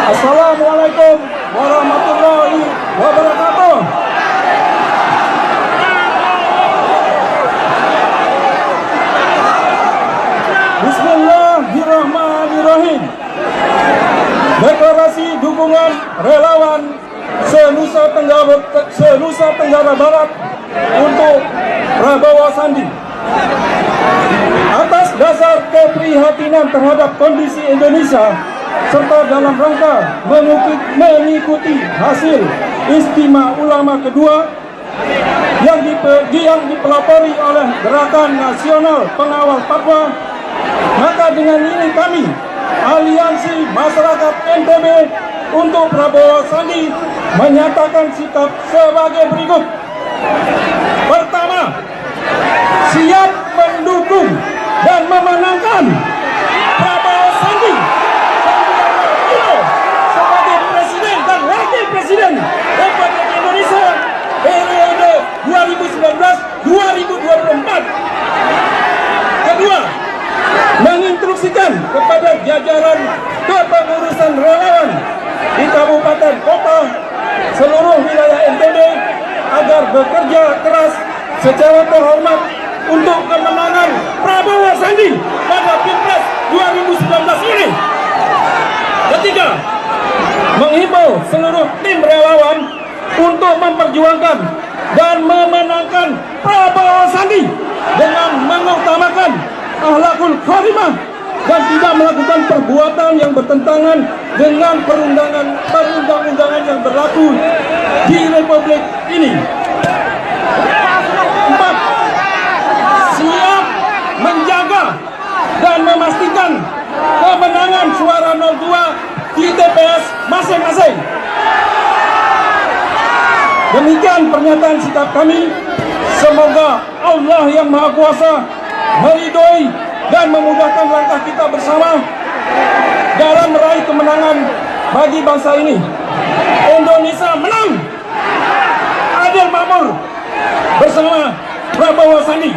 Assalamualaikum warahmatullahi wabarakatuh. Bismillahirrahmanirrahim. Deklarasi dukungan relawan se-Nusa Tenggara Barat untuk Prabowo Sandi. Atas dasar keprihatinan terhadap kondisi Indonesia serta dalam rangka mengikuti hasil Istimewa Ulama kedua yang dipelopori oleh Gerakan Nasional Pengawal Fatwa, maka dengan ini kami, Aliansi Masyarakat NTB untuk Prabowo Sandi, menyatakan sikap sebagai berikut. Pertama, siap mendukung dan memenangkan Prabowo Sandi sebagai Presiden dan Wakil Presiden Republik Indonesia periode 2019-2024. Kedua, menginstruksikan kepada jajaran kepengurusan relawan di kabupaten kota seluruh wilayah NTB agar bekerja keras secara terhormat untuk kemenangan Prabowo Sandi pada Pilpres 2019 ini. Ketiga, menghimbau seluruh tim relawan untuk memperjuangkan dan memenangkan Prabowo Sandi dengan mengutamakan akhlakul karimah dan tidak melakukan perbuatan yang bertentangan dengan perundang-undangan yang berlaku di Republik ini. 4. Siap menjaga dan memastikan kemenangan suara 02 di TPS masing-masing. Demikian pernyataan sikap kami. Semoga Allah yang Maha Kuasa meridhoi dan memudahkan langkah kita bersama dalam meraih kemenangan bagi bangsa ini. Indonesia menang, adil makmur bersama Prabowo Sandi.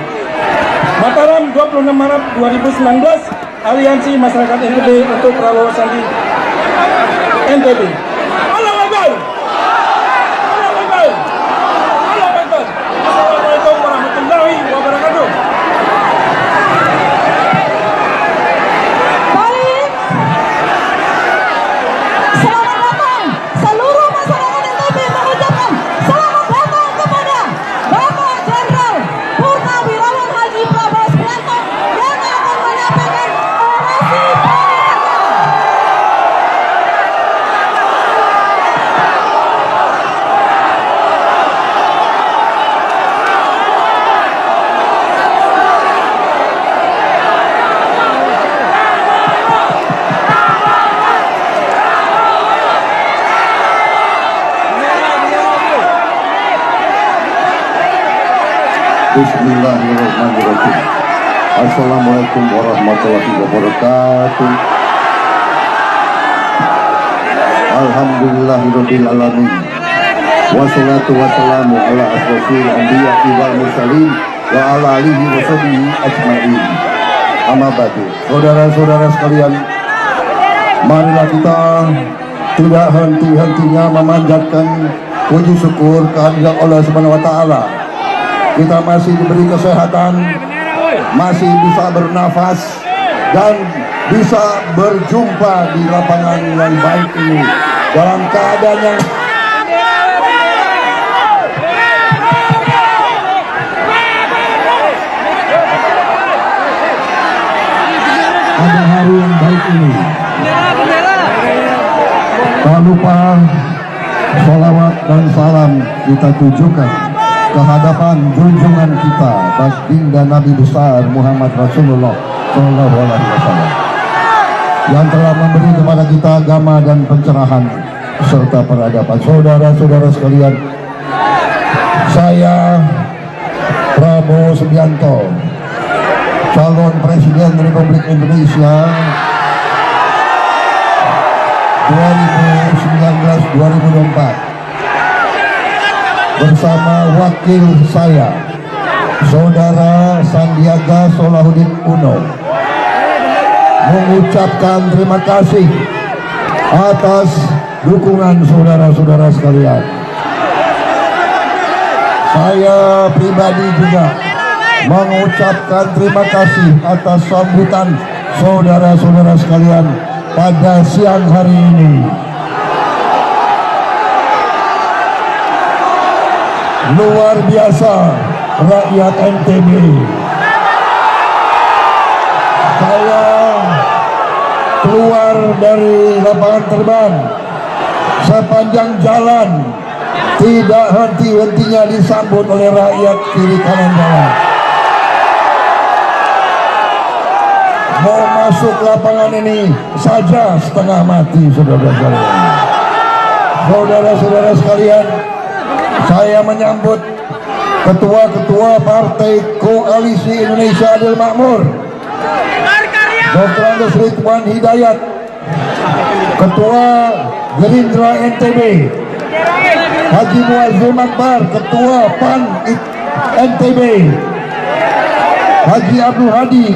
Mataram, 26 Maret 2019, Aliansi Masyarakat NTB untuk Prabowo Sandi NTB. Allahu Akbar. Allahu Akbar. Allahu Akbar. Assalamualaikum warahmatullahi wabarakatuh. Bismillahirrahmanirrahim. Assalamualaikum warahmatullahi wabarakatuh. Alhamdulillahirabbil alamin. Wassalatu wassalamu ala asrofil anbiya wal mursalin wa ala alihi wa sahbihi ajmain. Amma ba'du. Saudara-saudara sekalian, marilah kita tidak henti-hentinya memanjatkan puji syukur kehadirat Allah Subhanahu wa taala. Kita masih diberi kesehatan, masih bisa bernafas, dan bisa berjumpa di lapangan yang baik ini dalam keadaan yang pada hari yang baik ini. Tak lupa salawat dan salam kita tujukan kehadapan junjungan kita baginda Nabi besar Muhammad Rasulullah Shallallahu Alaihi Wasallam yang telah memberi kepada kita agama dan pencerahan serta peradaban. Saudara-saudara sekalian, saya Prabowo Subianto, calon Presiden Republik Indonesia 2019-2024, bersama wakil saya, Saudara Sandiaga Salahuddin Uno, mengucapkan terima kasih atas dukungan saudara-saudara sekalian. Saya pribadi juga mengucapkan terima kasih atas sambutan saudara-saudara sekalian pada siang hari ini. Luar biasa rakyat NTB. Saya keluar dari lapangan terbang sepanjang jalan, tidak henti-hentinya disambut oleh rakyat kiri kanan jalan. Mau masuk lapangan ini saja setengah mati, saudara-saudara. Saudara-saudara sekalian, saya menyambut ketua-ketua Partai Koalisi Indonesia Adil Makmur, Dr. Andes Ridwan Hidayat, Ketua Gerindra NTB, Haji Muazzim Akbar, Ketua PAN NTB, Haji Abdul Hadi,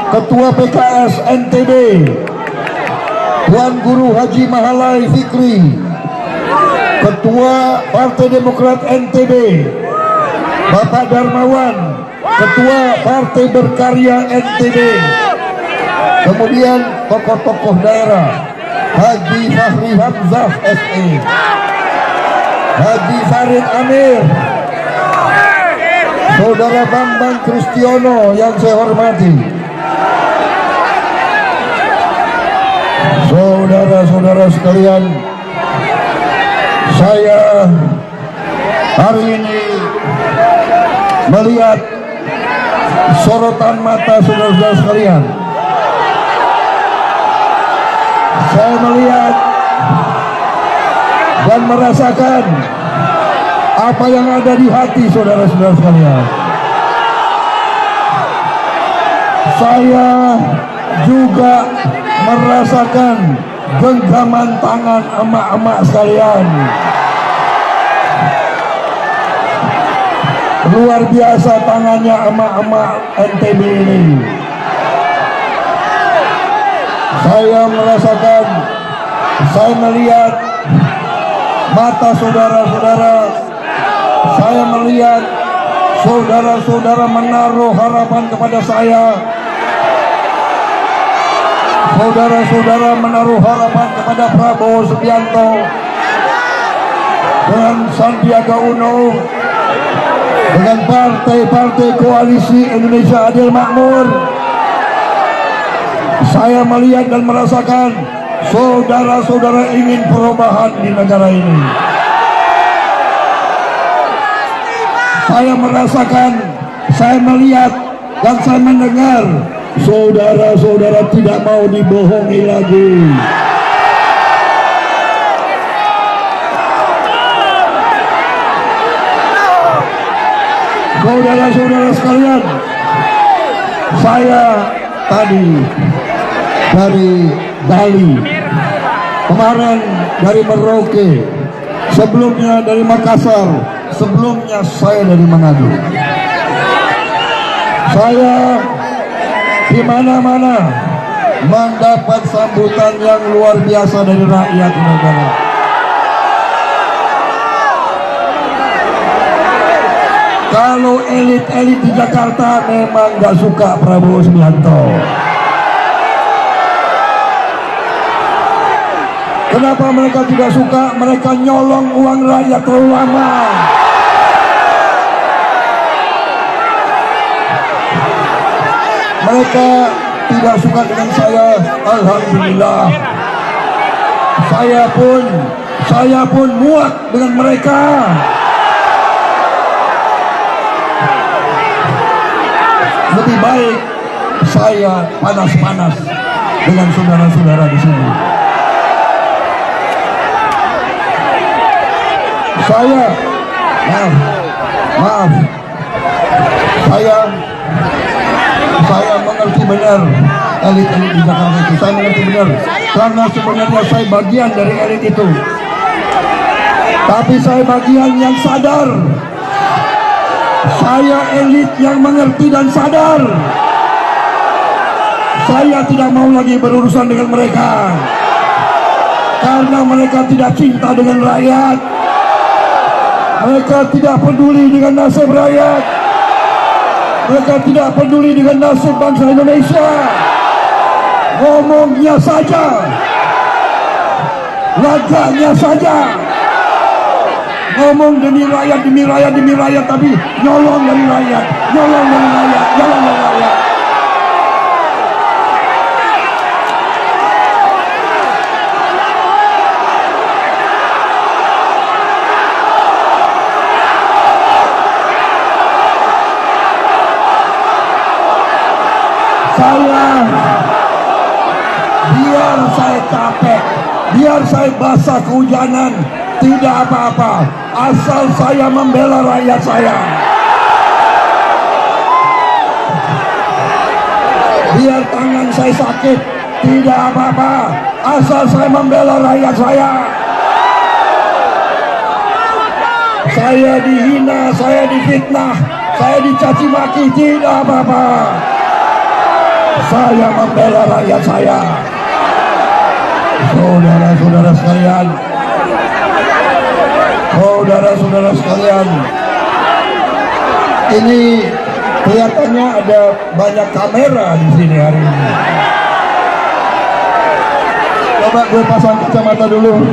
Ketua PKS NTB, Tuan Guru Haji Mahalai Fikri, Ketua Partai Demokrat NTB, Bapak Darmawan, Ketua Partai Berkarya NTB, kemudian tokoh-tokoh daerah, Haji Fahri Hamzah SE, Haji Farid Amir, Saudara Bambang Kristiono yang saya hormati, saudara-saudara sekalian, saya hari ini melihat sorotan mata saudara-saudara sekalian. Saya melihat dan merasakan apa yang ada di hati saudara-saudara sekalian. Saya juga merasakan genggaman tangan emak-emak sekalian. Luar biasa tangannya emak-emak NTB ini. Saya merasakan, saya melihat mata saudara-saudara, saya melihat saudara-saudara menaruh harapan kepada saya. Saudara-saudara menaruh harapan kepada Prabowo Subianto dan Sandiaga Uno, dengan partai-partai Koalisi Indonesia Adil Makmur. Saya melihat dan merasakan saudara-saudara ingin perubahan di negara ini. Saya merasakan, saya melihat dan saya mendengar saudara-saudara tidak mau dibohongi lagi. Saudara-saudara sekalian, saya tadi dari Bali, kemarin dari Merauke, sebelumnya dari Makassar, sebelumnya saya dari Manado. Saya di mana-mana mendapat sambutan yang luar biasa dari rakyat negara. Kalau elit-elit di Jakarta memang gak suka Prabowo Subianto. Kenapa mereka tidak suka? Mereka nyolong uang rakyat terlalu lama. Mereka tidak suka dengan saya. Alhamdulillah, saya pun muak dengan mereka. Lebih baik saya panas-panas dengan saudara-saudara di sini. Saya maaf, saya mengerti benar elit-elit di Jakarta itu. Saya mengerti benar karena sebenarnya saya bagian dari elit itu. Tapi saya bagian yang sadar. Saya elit yang mengerti dan sadar. Saya tidak mau lagi berurusan dengan mereka karena mereka tidak cinta dengan rakyat. Mereka tidak peduli dengan nasib rakyat. Mereka tidak peduli dengan nasib bangsa Indonesia. Ngomongnya saja, laganya saja. Ngomong demi rakyat, tapi nyolong dari rakyat. saya capek, biar saya basah kehujanan, tidak apa-apa, asal saya membela rakyat saya. Biar tangan saya sakit, tidak apa-apa, asal saya membela rakyat saya. Saya dihina, saya difitnah, saya dicaci maki, tidak apa-apa, saya membela rakyat saya. Saudara-saudara sekalian, saudara-saudara sekalian, ini kelihatannya ada banyak kamera di sini hari ini. Coba gue pasang kacamata dulu.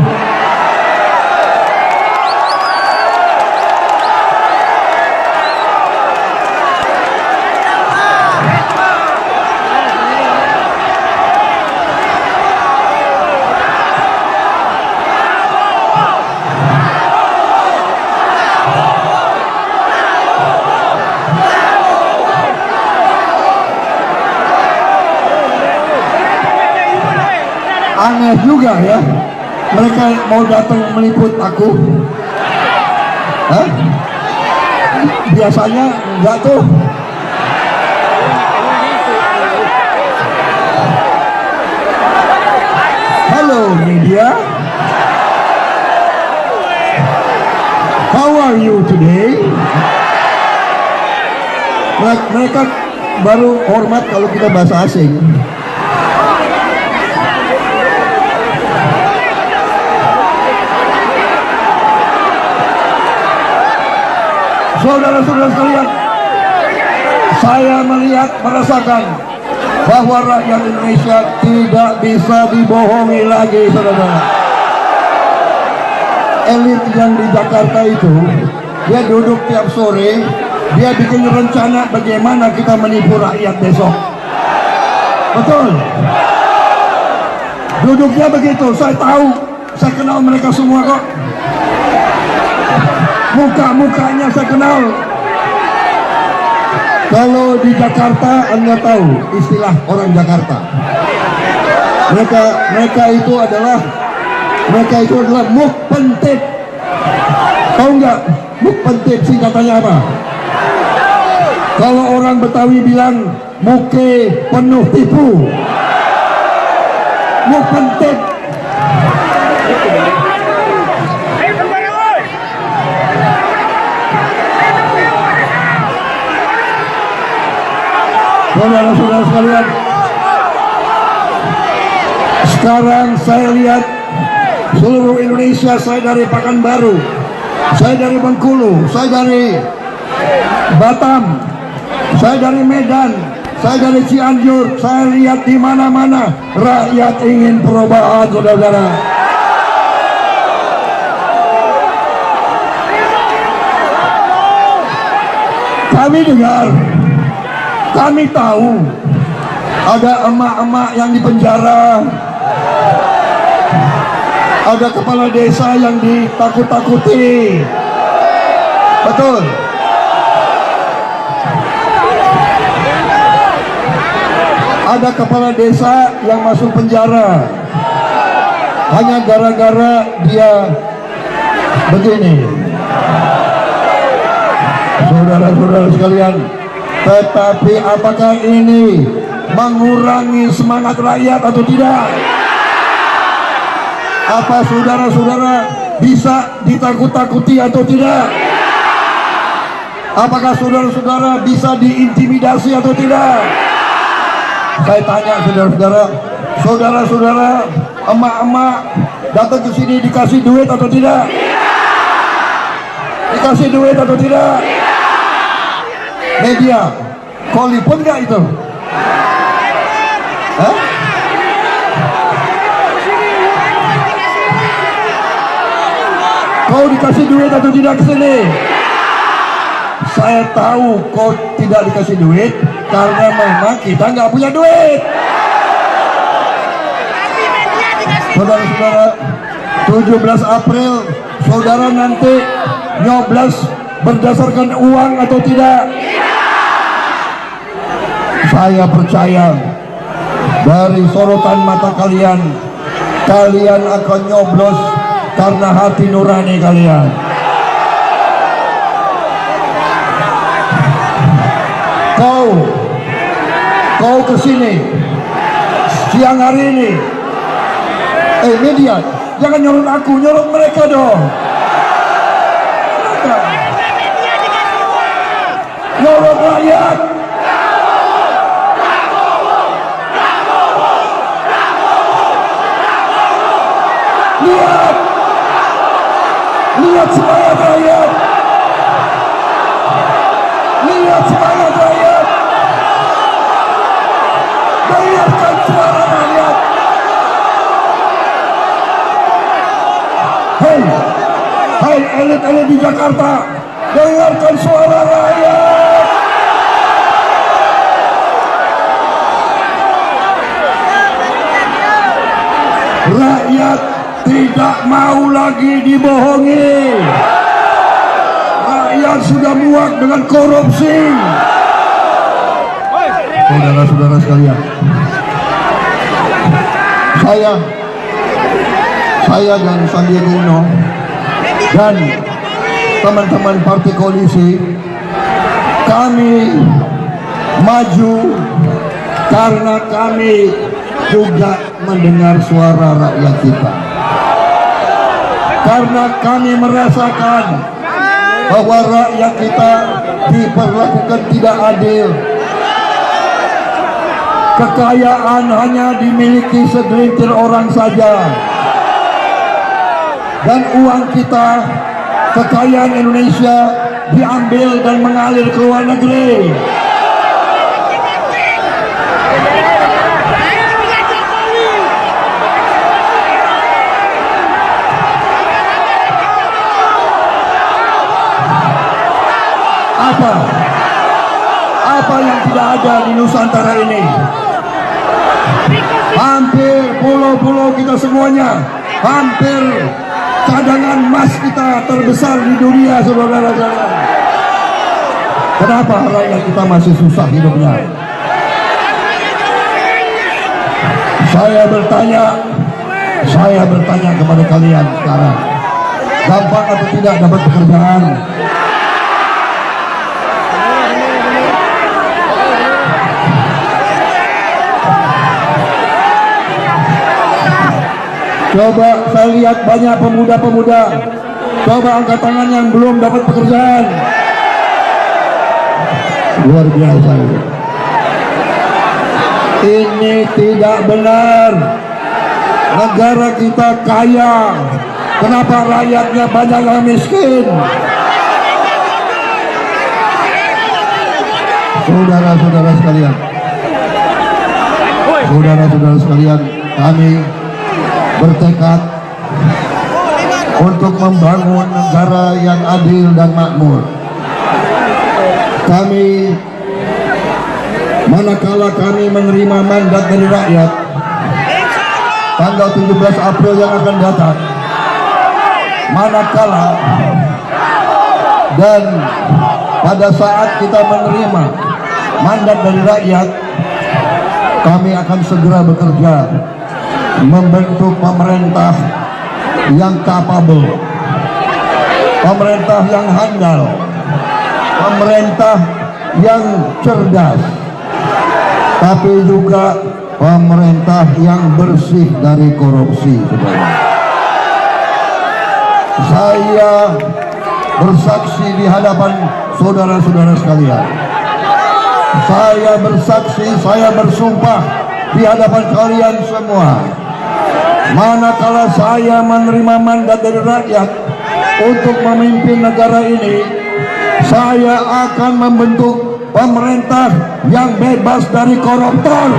Aneh juga ya, mereka mau datang meliput aku. Hah? Biasanya enggak tuh. Halo media, how are you today? Mereka baru hormat kalau kita bahasa asing. Saudara-saudara sekalian, saya melihat, merasakan bahwa rakyat Indonesia tidak bisa dibohongi lagi, saudara. Elit yang di Jakarta itu, dia duduk tiap sore, dia bikin rencana bagaimana kita menipu rakyat besok. Betul? Duduknya begitu, saya tahu, saya kenal mereka semua kok. Muka-mukanya saya kenal. Kalau di Jakarta, Anda tahu istilah orang Jakarta. Mereka itu adalah mukpentip. Tahu nggak mukpentip singkatannya apa? Kalau orang Betawi bilang muke penuh tipu. Mukpentip. Saudara-saudara sekalian, sekarang saya lihat seluruh Indonesia, saya dari Pekanbaru, saya dari Bengkulu, saya dari Batam, saya dari Medan, saya dari Cianjur, saya lihat di mana-mana rakyat ingin perubahan, saudara-saudara. Kami dengar, kami tahu ada emak-emak yang dipenjara, ada kepala desa yang ditakut-takuti. Betul. Ada kepala desa yang masuk penjara hanya gara-gara dia begini. Saudara-saudara sekalian, tetapi apakah ini mengurangi semangat rakyat atau tidak? Apa saudara-saudara bisa ditakut-takuti atau tidak? Apakah saudara-saudara bisa diintimidasi atau tidak? Saya tanya saudara-saudara, emak-emak datang ke sini dikasih duit atau tidak? Dikasih duit atau tidak? Media, kolipun nggak itu? Hah? Kau dikasih duit atau tidak ke sini? Saya tahu kau tidak dikasih duit karena memang kita nggak punya duit. Saudara-saudara, 17 April saudara nanti nyoblos berdasarkan uang atau tidak? Saya percaya dari sorotan mata kalian, kalian akan nyoblos karena hati nurani kalian. Kau kesini siang hari ini. Media, jangan nyorot aku, nyorot mereka dong. Nyorot rakyat. Lihat semangat rakyat. Lihat semangat rakyat. Dengarkan suara rakyat. Hai elit-elit di Jakarta, dengarkan suara rakyat. Rakyat tidak mau lagi dibohongi. Rakyat sudah muak dengan korupsi. Saudara-saudara sekalian, saya dan Sandiaga Uno dan teman-teman partai koalisi, kami maju karena kami juga mendengar suara rakyat kita. Karena kami merasakan bahwa rakyat kita diperlakukan tidak adil. Kekayaan hanya dimiliki segelintir orang saja. Dan uang kita, kekayaan Indonesia diambil dan mengalir ke luar negeri. Apa yang tidak ada di Nusantara ini? Hampir pulau-pulau kita semuanya, hampir cadangan emas kita terbesar di dunia, saudara-saudara. Kenapa rakyat kita masih susah hidupnya? Saya bertanya kepada kalian sekarang, gampang atau tidak dapat pekerjaan? Coba saya lihat banyak pemuda-pemuda. Coba angkat tangan yang belum dapat pekerjaan. Luar biasa. Ini tidak benar. Negara kita kaya. Kenapa rakyatnya banyak yang miskin? Saudara-saudara sekalian, kami bertekad untuk membangun negara yang adil dan makmur. Manakala kami menerima mandat dari rakyat tanggal 17 April yang akan datang, dan pada saat kita menerima mandat dari rakyat, kami akan segera bekerja membentuk pemerintah yang kapabel, pemerintah yang handal, pemerintah yang cerdas, tapi juga pemerintah yang bersih dari korupsi. Saya bersaksi di hadapan saudara-saudara sekalian. Saya bersaksi, saya bersumpah di hadapan kalian semua. Manakala saya menerima mandat dari rakyat untuk memimpin negara ini, saya akan membentuk pemerintah yang bebas dari koruptor.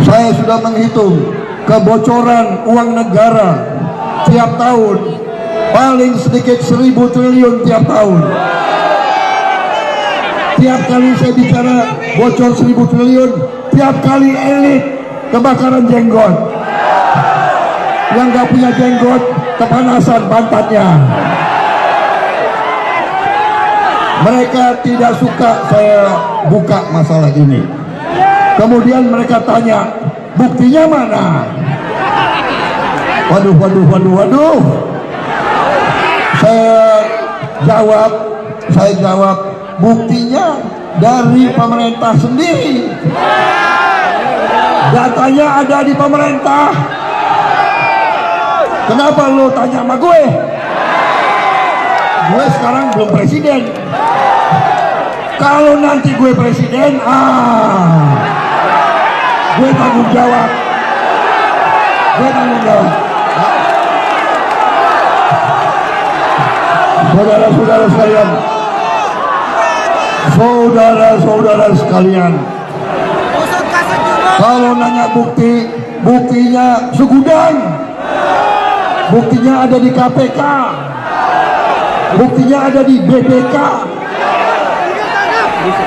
Saya sudah menghitung kebocoran uang negara tiap tahun, paling sedikit 1.000 triliun tiap tahun. Tiap kali saya bicara bocor 1.000 triliun, tiap kali elit kebakaran jenggot. Yang nggak punya jenggot kepanasan pantatnya. Mereka tidak suka saya buka masalah ini. Kemudian mereka tanya, buktinya mana? Waduh. Saya jawab, buktinya dari pemerintah sendiri. Datanya ada di pemerintah. Kenapa lo tanya sama gue? Gue sekarang belum presiden. Kalau nanti gue presiden, gue tanggung jawab. Saudara-saudara sekalian, kalau nanya bukti, buktinya segudang. Buktinya ada di KPK, buktinya ada di BPK.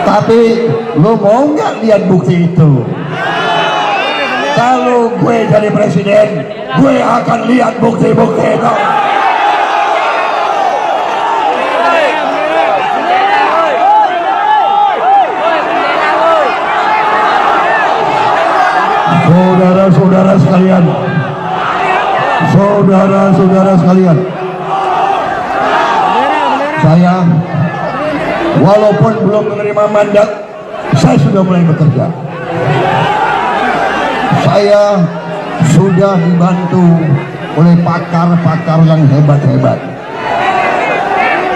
Tapi lo mau nggak lihat bukti itu? Kalau gue jadi presiden, gue akan lihat bukti-bukti itu. Saudara-saudara sekalian, saya walaupun belum menerima mandat, saya sudah mulai bekerja. Saya sudah dibantu oleh pakar-pakar yang hebat-hebat,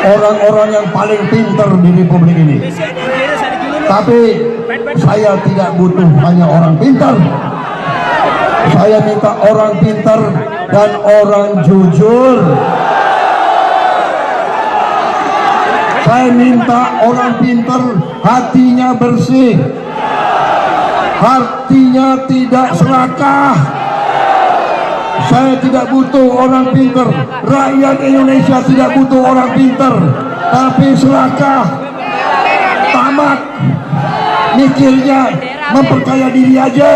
orang-orang yang paling pintar di Republik ini. Tapi saya tidak butuh hanya orang pintar. Saya minta orang pintar dan orang jujur. Saya minta orang pintar hatinya bersih, hatinya tidak serakah. Saya tidak butuh orang pintar. Rakyat Indonesia tidak butuh orang pintar, tapi serakah, tamak, mikirnya memperkaya diri aja.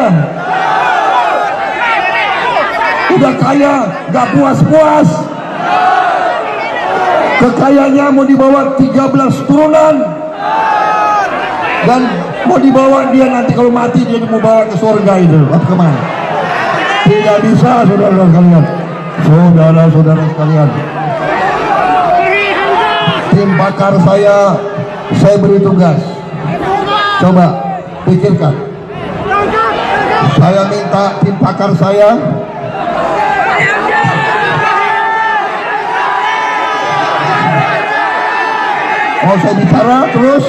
Udah kaya gak puas-puas. Kekayaannya mau dibawa 13 turunan, dan mau dibawa dia nanti kalau mati dia mau bawa ke surga itu. Apa kemana? Tidak bisa, saudara-saudara sekalian. Saudara-saudara sekalian, tim pakar saya beri tugas. Coba pikirkan. Saya minta tim pakar saya mau saya bicara terus.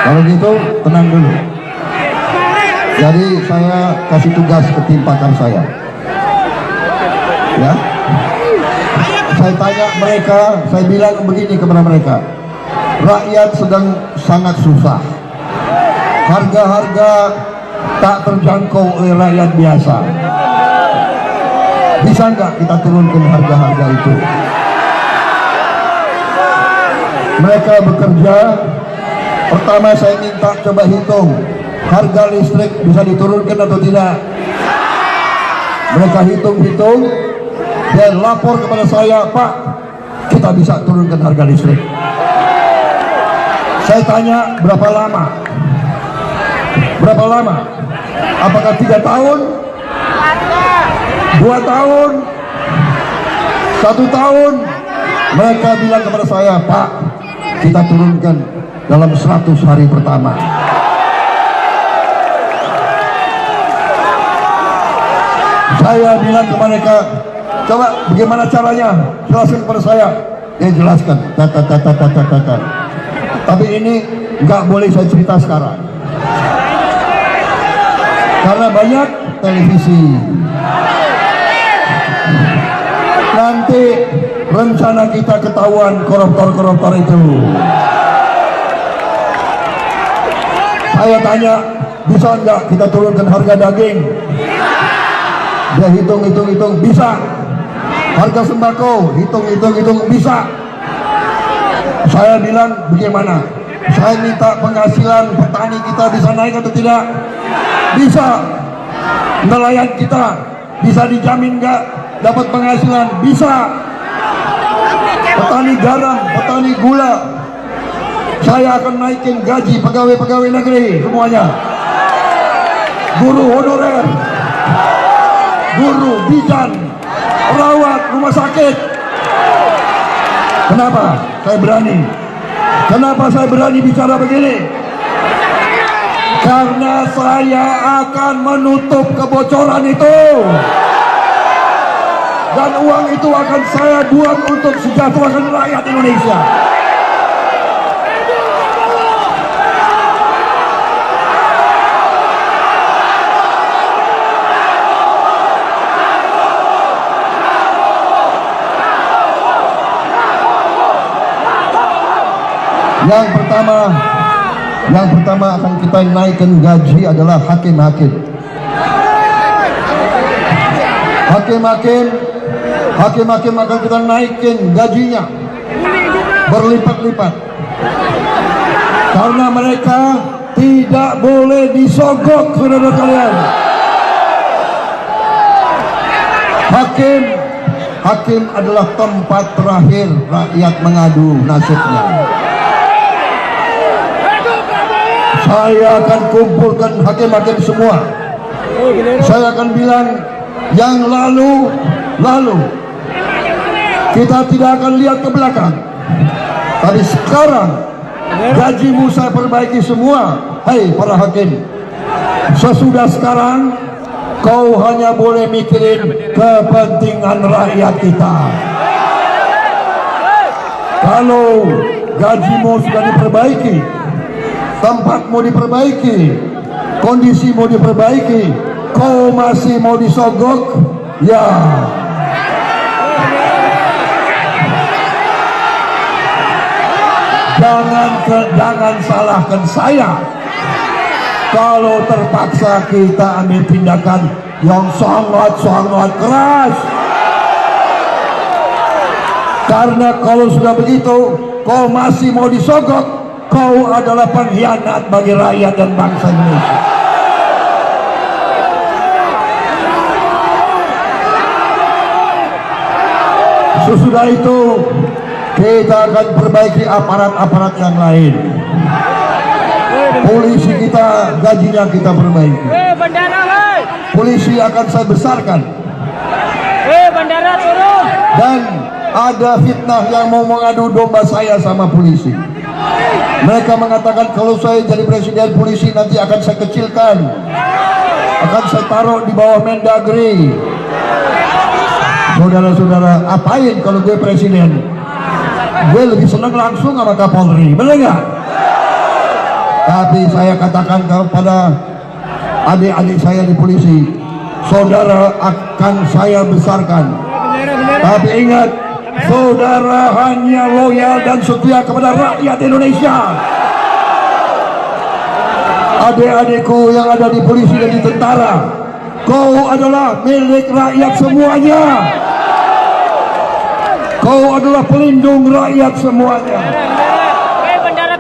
Kalau gitu tenang dulu. Jadi saya kasih tugas ke tim pakar saya. Ya. Saya tanya mereka, saya bilang begini kepada mereka. Rakyat sedang sangat susah. Harga-harga tak terjangkau oleh rakyat biasa. Bisa nggak kita turunkan harga-harga itu? Mereka bekerja. Pertama saya minta coba hitung harga listrik bisa diturunkan atau tidak. Mereka hitung-hitung dan lapor kepada saya, Pak, kita bisa turunkan harga listrik. Saya tanya berapa lama? Berapa lama? Apakah 3 tahun? 2 tahun? 1 tahun? Mereka bilang kepada saya, Pak, kita turunkan dalam 100 hari pertama. Saya bilang ke mereka, coba bagaimana caranya? Jelaskan kepada saya. Jelaskan. Tapi ini nggak boleh saya cerita sekarang, karena banyak televisi. Nanti rencana kita ketahuan koruptor-koruptor itu. Saya tanya, bisa nggak kita turunkan harga daging? Dia hitung, bisa. Harga sembako, hitung, bisa. Saya bilang, bagaimana? Saya minta penghasilan petani kita bisa naik atau tidak? Bisa. Nelayan kita bisa dijamin nggak dapat penghasilan? Bisa. Petani garam, petani gula, saya akan naikin gaji pegawai-pegawai negeri semuanya. Guru honorer, guru, bidan, perawat rumah sakit. Kenapa saya berani? Kenapa saya berani bicara begini? Karena saya akan menutup kebocoran itu. Dan uang itu akan saya buat untuk sejahterakan rakyat Indonesia. Yang pertama akan kita naikkan gaji adalah hakim-hakim. Hakim-hakim akan kita naikin gajinya berlipat-lipat. Karena mereka tidak boleh disogok, saudara kalian. Hakim adalah tempat terakhir rakyat mengadu nasibnya. Saya akan kumpulkan hakim-hakim semua. Saya akan bilang, yang lalu kita tidak akan lihat ke belakang. Tapi sekarang gajimu saya perbaiki semua. Hai para hakim, sesudah sekarang kau hanya boleh mikirin kepentingan rakyat kita. Kalau gajimu sudah diperbaiki, tempatmu diperbaiki, kondisimu diperbaiki, kau masih mau disogok, ya. Jangan salahkan saya kalau terpaksa kita ambil tindakan yang sangat keras. Karena kalau sudah begitu, kau masih mau disogok, kau adalah pengkhianat bagi rakyat dan bangsa Indonesia. Sesudah itu kita akan perbaiki aparat-aparat yang lain. Polisi kita, gajinya kita perbaiki. Polisi akan saya besarkan. Dan ada fitnah yang mau mengadu domba saya sama polisi. Mereka mengatakan kalau saya jadi presiden, polisi nanti akan saya kecilkan, akan saya taruh di bawah Mendagri. Saudara-saudara, apain kalau gue presiden? Gue lebih senang langsung sama Kapolri, bener nggak? Tapi saya katakan kepada adik-adik saya di polisi, saudara akan saya besarkan. Tapi ingat, saudara hanya loyal dan setia kepada rakyat Indonesia. Adik-adikku yang ada di polisi dan di tentara, kau adalah milik rakyat semuanya. Kau adalah pelindung rakyat semuanya.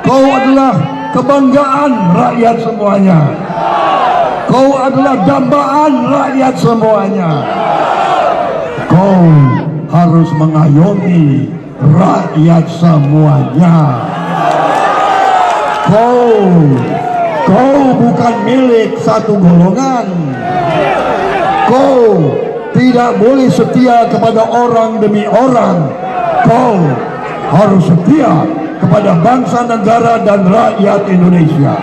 Kau adalah kebanggaan rakyat semuanya. Kau adalah dambaan rakyat semuanya. Kau harus mengayomi rakyat semuanya. Kau bukan milik satu golongan. Kau tidak boleh setia kepada orang demi orang. Kau harus setia kepada bangsa, negara, dan rakyat Indonesia.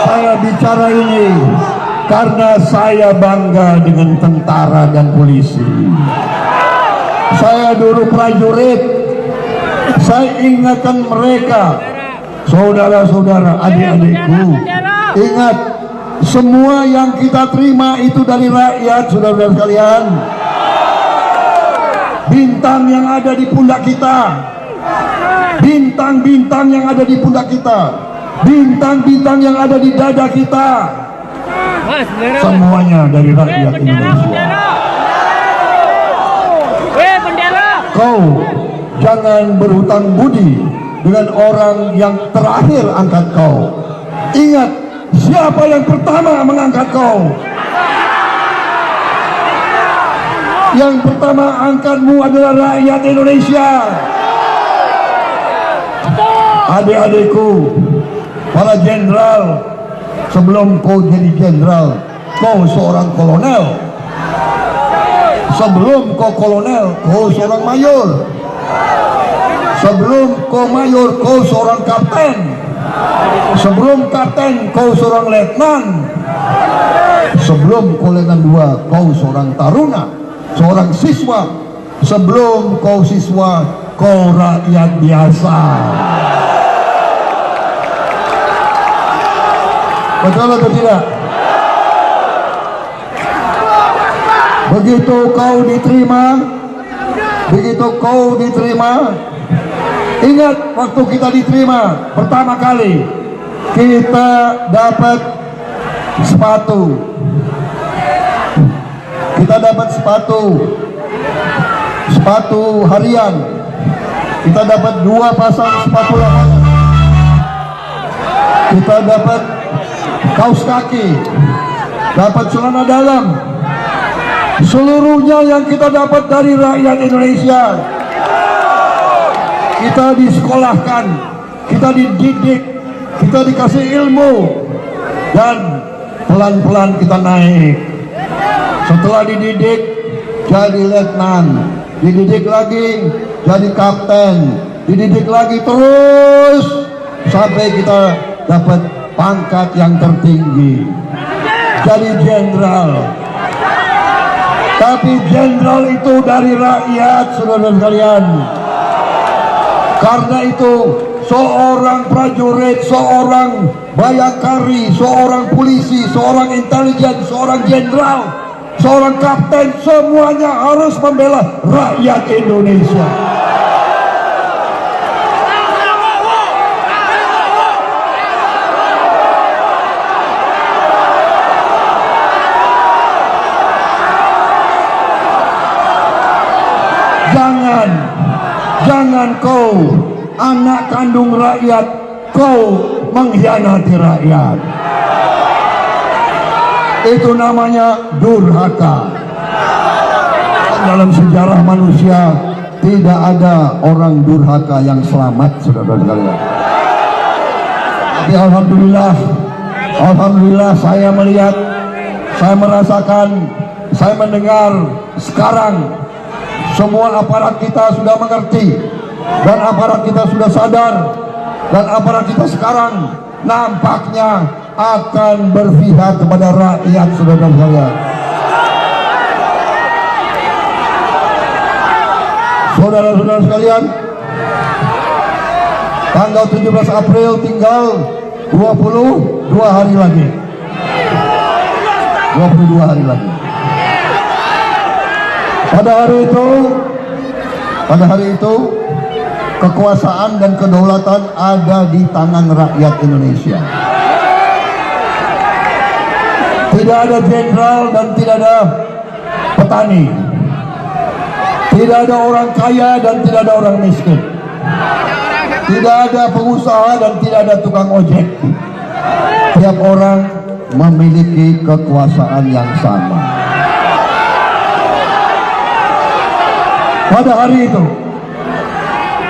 Saya bicara ini karena saya bangga dengan tentara dan polisi. Saya dulu prajurit. Saya ingatkan mereka, saudara-saudara, adik-adikku, ingat, semua yang kita terima itu dari rakyat, saudara-saudara sekalian. Bintang yang ada di pundak kita bintang-bintang yang ada di pundak kita, bintang-bintang yang ada di dada kita, semuanya dari rakyat Indonesia. Kau jangan berhutang budi dengan orang yang terakhir angkat kau. Ingat, siapa yang pertama mengangkat kau? Yang pertama angkatmu adalah rakyat Indonesia. Adik-adikku, para jenderal, sebelum kau jadi jenderal, kau seorang kolonel. Sebelum kau kolonel, kau seorang mayor. Sebelum kau mayor, kau seorang kapten. Sebelum kapten, kau seorang letnan. Sebelum kau letnan 2, kau seorang taruna, seorang siswa. Sebelum kau siswa, kau rakyat biasa. Betul atau tidak? Begitu kau diterima, ingat waktu kita diterima pertama kali, kita dapat sepatu. Kita dapat sepatu harian. Kita dapat 2 pasang sepatu lapangan. Kita dapat kaos kaki, dapat celana dalam. Seluruhnya yang kita dapat dari rakyat Indonesia. Kita disekolahkan, kita dididik, kita dikasih ilmu, dan pelan-pelan kita naik. Setelah dididik jadi letnan, dididik lagi jadi kapten, dididik lagi terus sampai kita dapat pangkat yang tertinggi, jadi jenderal. Tapi jenderal itu dari rakyat, saudara sekalian. Karena itu seorang prajurit, seorang bayangkari, seorang polisi, seorang intelijen, seorang jenderal, seorang kapten, semuanya harus membela rakyat Indonesia. Jangan kau anak kandung rakyat, kau mengkhianati rakyat. Itu namanya durhaka. Dalam sejarah manusia tidak ada orang durhaka yang selamat, saudara-saudara. Tapi alhamdulillah saya melihat, saya merasakan, saya mendengar sekarang semua aparat kita sudah mengerti, dan aparat kita sudah sadar, dan aparat kita sekarang nampaknya akan berpihak kepada rakyat, saudara-saudara. Saudara-saudara sekalian, tanggal 17 April tinggal 22 hari lagi. 22 hari lagi. Pada hari itu kekuasaan dan kedaulatan ada di tangan rakyat Indonesia. Tidak ada jenderal dan tidak ada petani. Tidak ada orang kaya dan tidak ada orang miskin. Tidak ada pengusaha dan tidak ada tukang ojek. Tiap orang memiliki kekuasaan yang sama. Pada hari itu,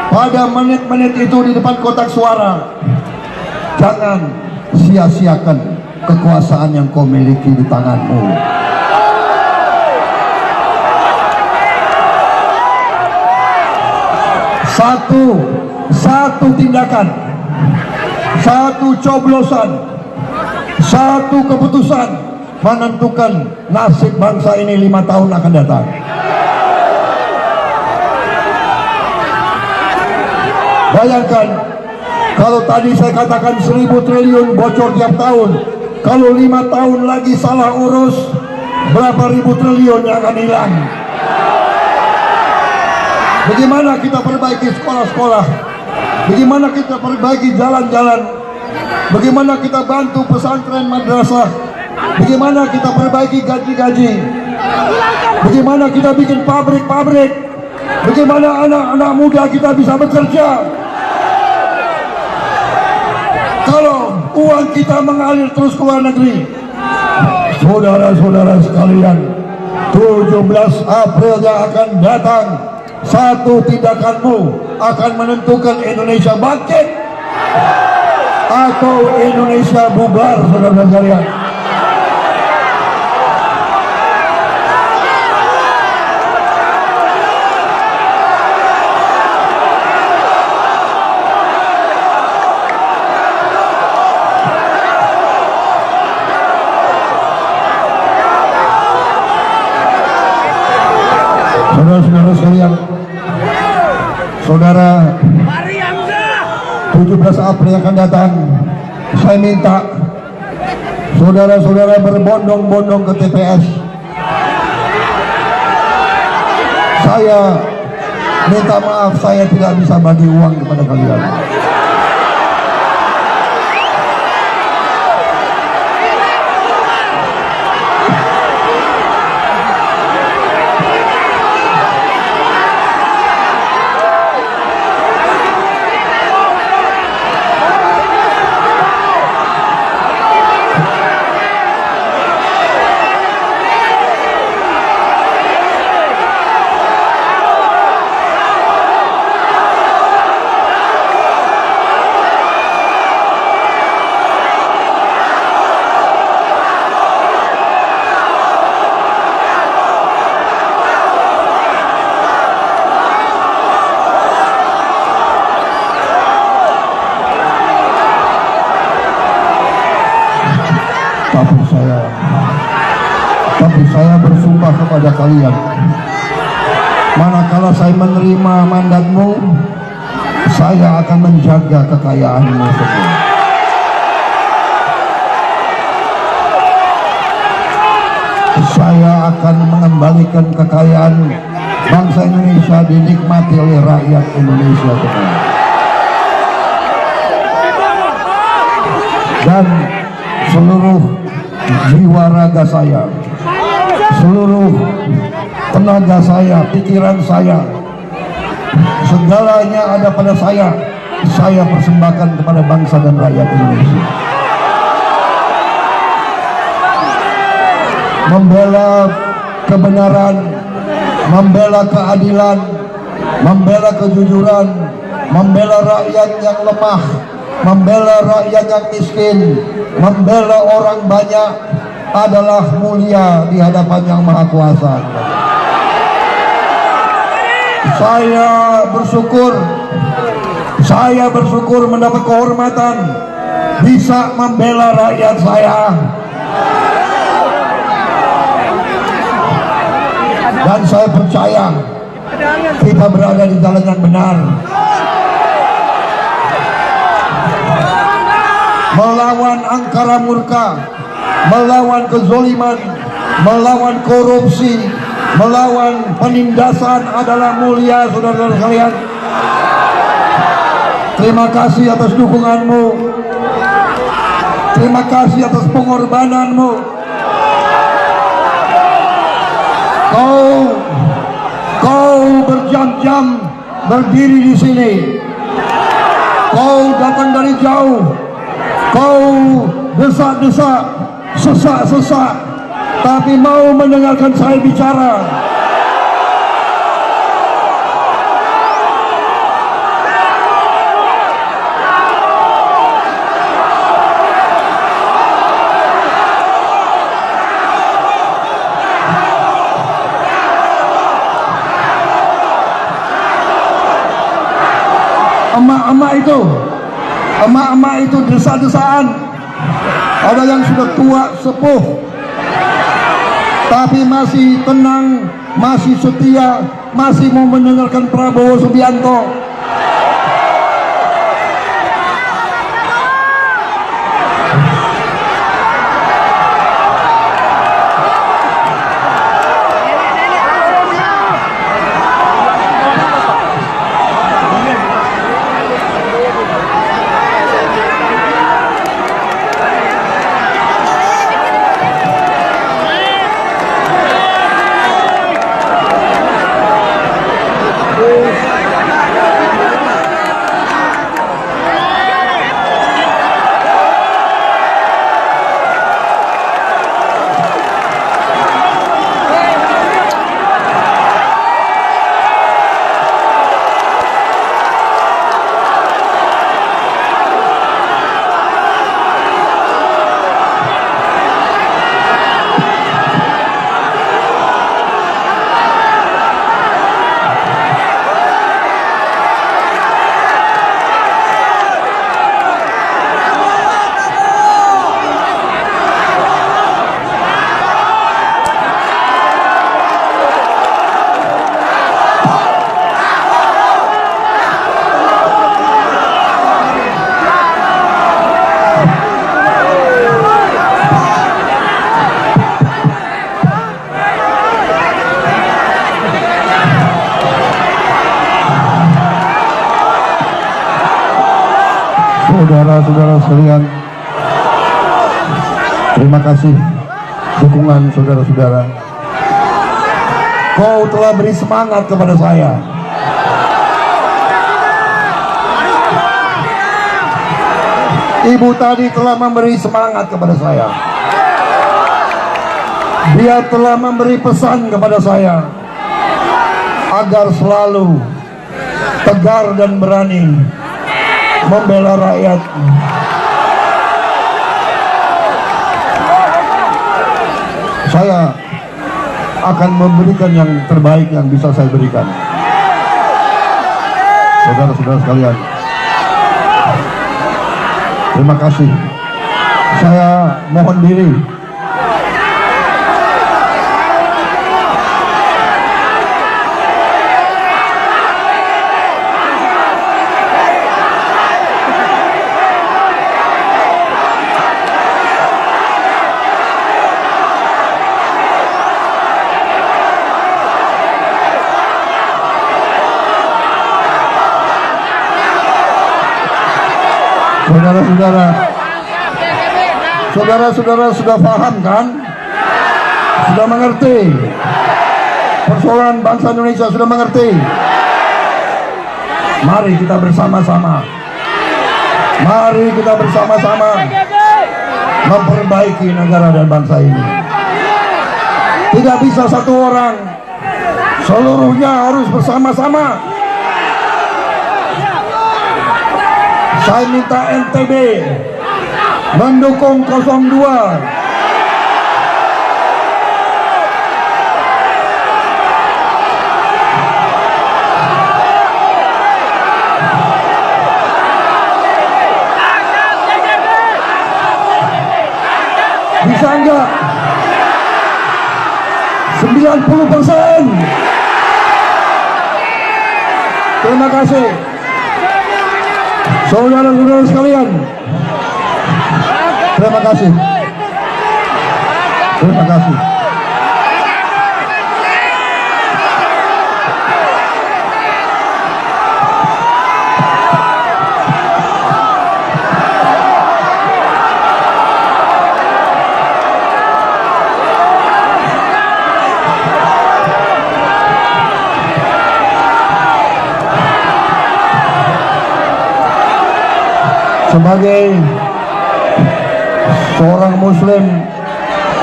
pada menit-menit itu di depan kotak suara, jangan sia-siakan kekuasaan yang kau miliki di tanganmu. Satu tindakan, satu coblosan, satu keputusan menentukan nasib bangsa ini 5 tahun akan datang. Bayangkan, kalau tadi saya katakan 1000 triliun bocor tiap tahun, kalau 5 tahun lagi salah urus, berapa ribu triliun yang akan hilang? Bagaimana kita perbaiki sekolah-sekolah, bagaimana kita perbaiki jalan-jalan, bagaimana kita bantu pesantren madrasah, bagaimana kita perbaiki gaji-gaji, bagaimana kita bikin pabrik-pabrik, bagaimana anak-anak muda kita bisa bekerja. Kalau uang kita mengalir terus ke luar negeri, saudara-saudara sekalian, 17 April yang akan datang, satu tindakanmu akan menentukan Indonesia bangkit atau Indonesia bubar, saudara sekalian. Saudara-saudara sekalian, saudara, 17 April akan datang, saya minta saudara-saudara berbondong-bondong ke TPS. Saya minta maaf, saya tidak bisa bagi uang kepada kalian. Tapi saya bersumpah kepada kalian, manakala saya menerima mandatmu, saya akan menjaga kekayaanmu semua. Saya akan mengembalikan kekayaan bangsa Indonesia dinikmati oleh rakyat Indonesia semua. Dan seluruh jiwa raga saya, seluruh tenaga saya, pikiran saya, segalanya ada pada saya persembahkan kepada bangsa dan rakyat Indonesia. Membela kebenaran, membela keadilan, membela kejujuran, membela rakyat yang lemah, membela rakyat yang miskin, membela orang banyak adalah mulia di hadapan Yang Maha Kuasa. Saya bersyukur mendapat kehormatan bisa membela rakyat saya. Dan saya percaya kita berada di jalan yang benar. Melawan angkara murka, melawan kezoliman, melawan korupsi, melawan penindasan adalah mulia, saudara-saudara sekalian. Terima kasih atas dukunganmu, terima kasih atas pengorbananmu. Kau berjam-jam berdiri di sini, kau datang dari jauh, kau desak-desak, sesak-sesak, tapi mau mendengarkan saya bicara. Emak-emak itu desak-desaan. Ada yang sudah tua sepuh tapi masih tenang, masih setia, masih mau mendengarkan Prabowo Subianto. Saudara-saudara sekalian, terima kasih dukungan saudara-saudara. Kau telah beri semangat kepada saya. Ibu tadi telah memberi semangat kepada saya. Dia telah memberi pesan kepada saya agar selalu tegar dan berani membela rakyat. Saya akan memberikan yang terbaik yang bisa saya berikan. Saudara-saudara sekalian, terima kasih. Saya mohon diri. Saudara-saudara sudah paham kan? Sudah mengerti persoalan bangsa Indonesia, sudah mengerti. Mari kita bersama-sama, mari kita bersama-sama memperbaiki negara dan bangsa ini. Tidak bisa satu orang, seluruhnya harus bersama-sama. Saya minta NTB mendukung 02. Bisa enggak? 90%. Terima kasih. Saudara-saudara sekalian, terima kasih. Terima kasih. Sebagai seorang muslim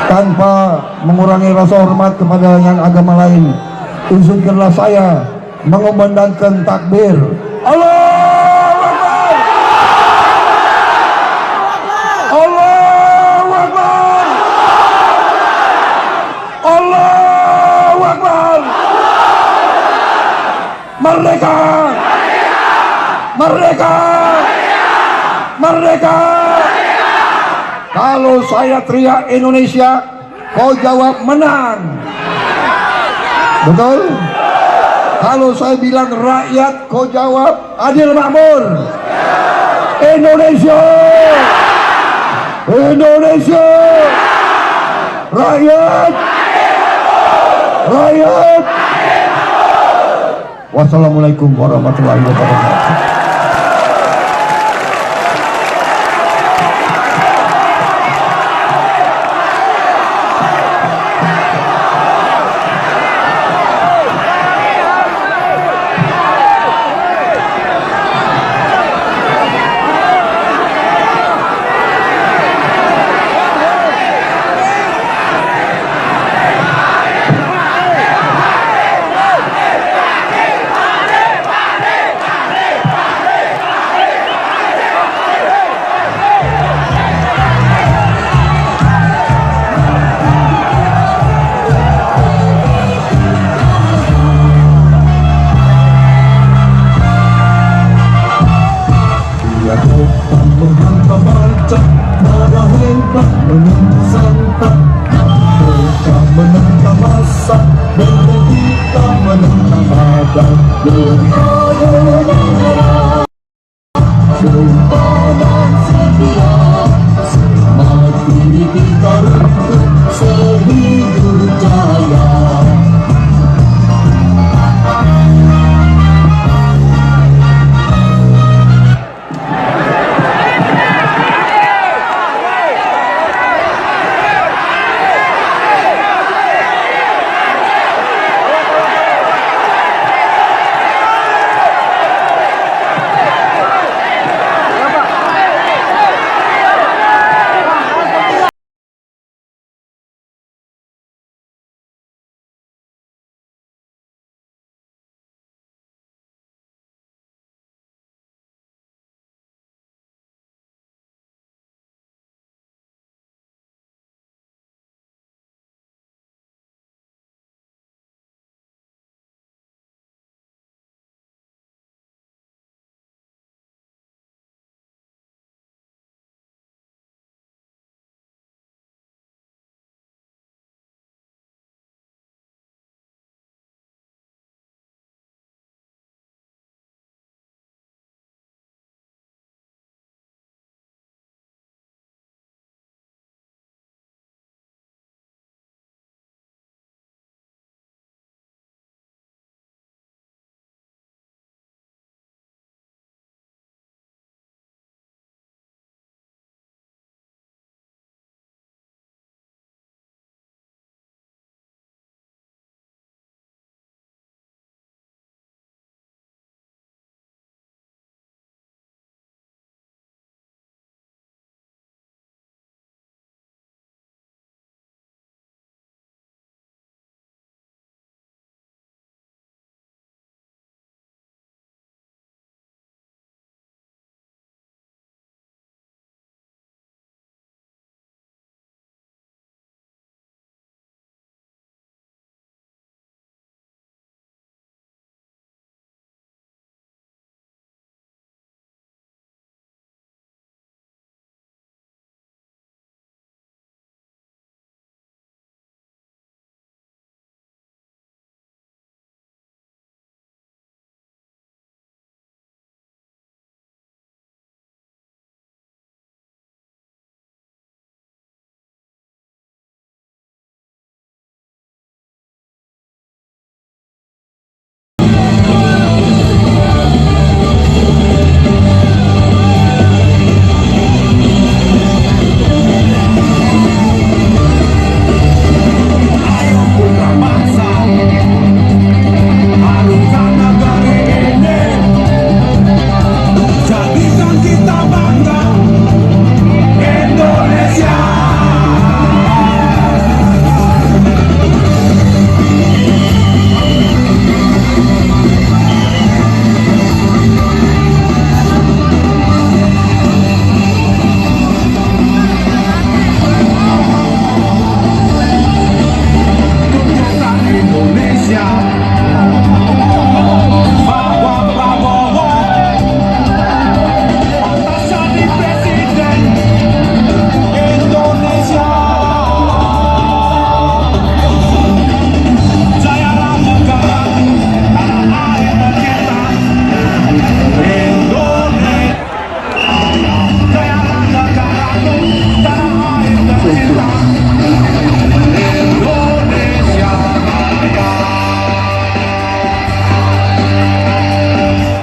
tanpa mengurangi rasa hormat kepada yang agama lain, izinkanlah saya mengumandangkan takbir. Allahu Akbar. Allahu Akbar. Allahu Akbar. Merdeka. Merdeka. Merdeka! Kalau saya teriak Indonesia, kau jawab menang. Betul? Kalau saya bilang rakyat, kau jawab adil makmur. Indonesia! Indonesia! Rakyat! Rakyat! Wassalamualaikum warahmatullahi wabarakatuh.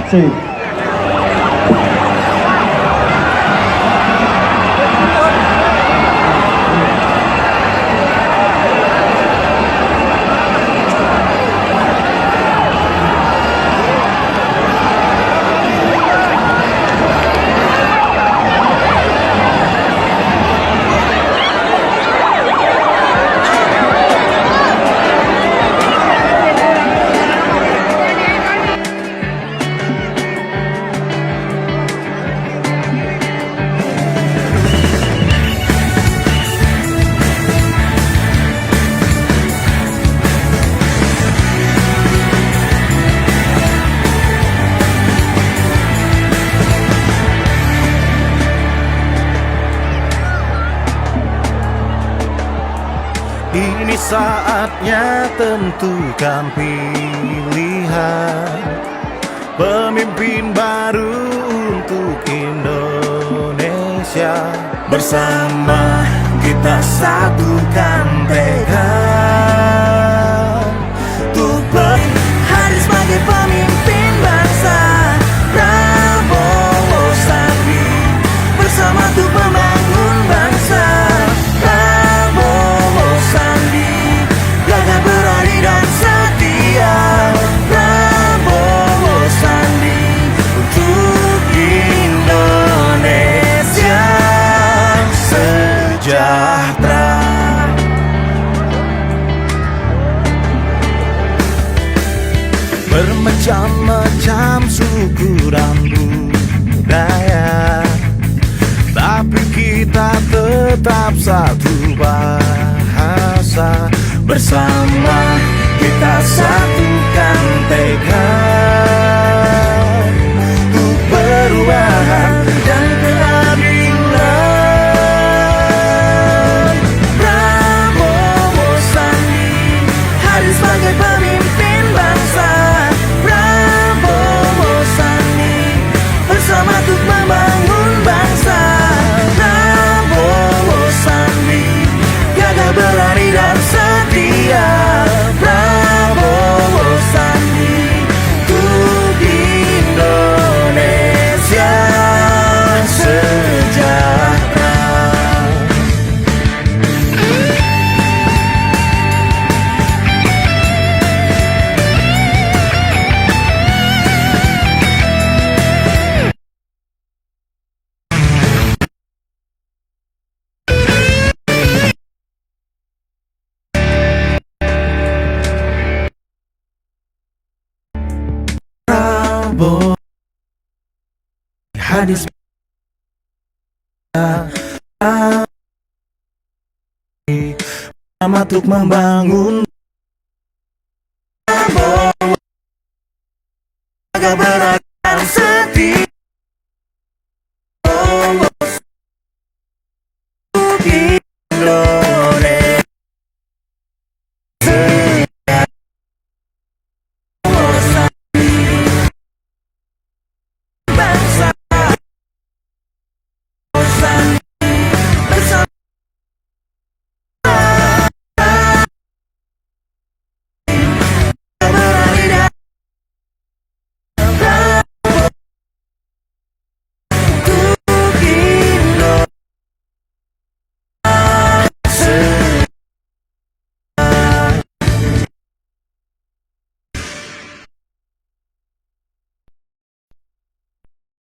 kasih. Ini saatnya tentukan pilihan pemimpin baru untuk Indonesia. Bersama kita satukan tekad untuk hadir sebagai pemimpin bangsa. Prabowo Sandi bersama untuk membangun bangsa. Prabowo Sandi gagah berani dan setia. Prabowo Sandi untuk Indonesia sejahtera. Bermacam-macam suku dan budaya, tapi kita tetap satu bahasa. Bersama kita satukan tekad untuk perubahan dan keadilan. Prabowo Sandi hadir sebagai pemimpin bangsa. Prabowo Sandi bersama untuk membangun bangsa. Prabowo Sandi gagah berani dan setia. Prabowo Sandi untuk Indonesia sejahtera. Prabowo hadis sama untuk membangun. Prabowo agak berat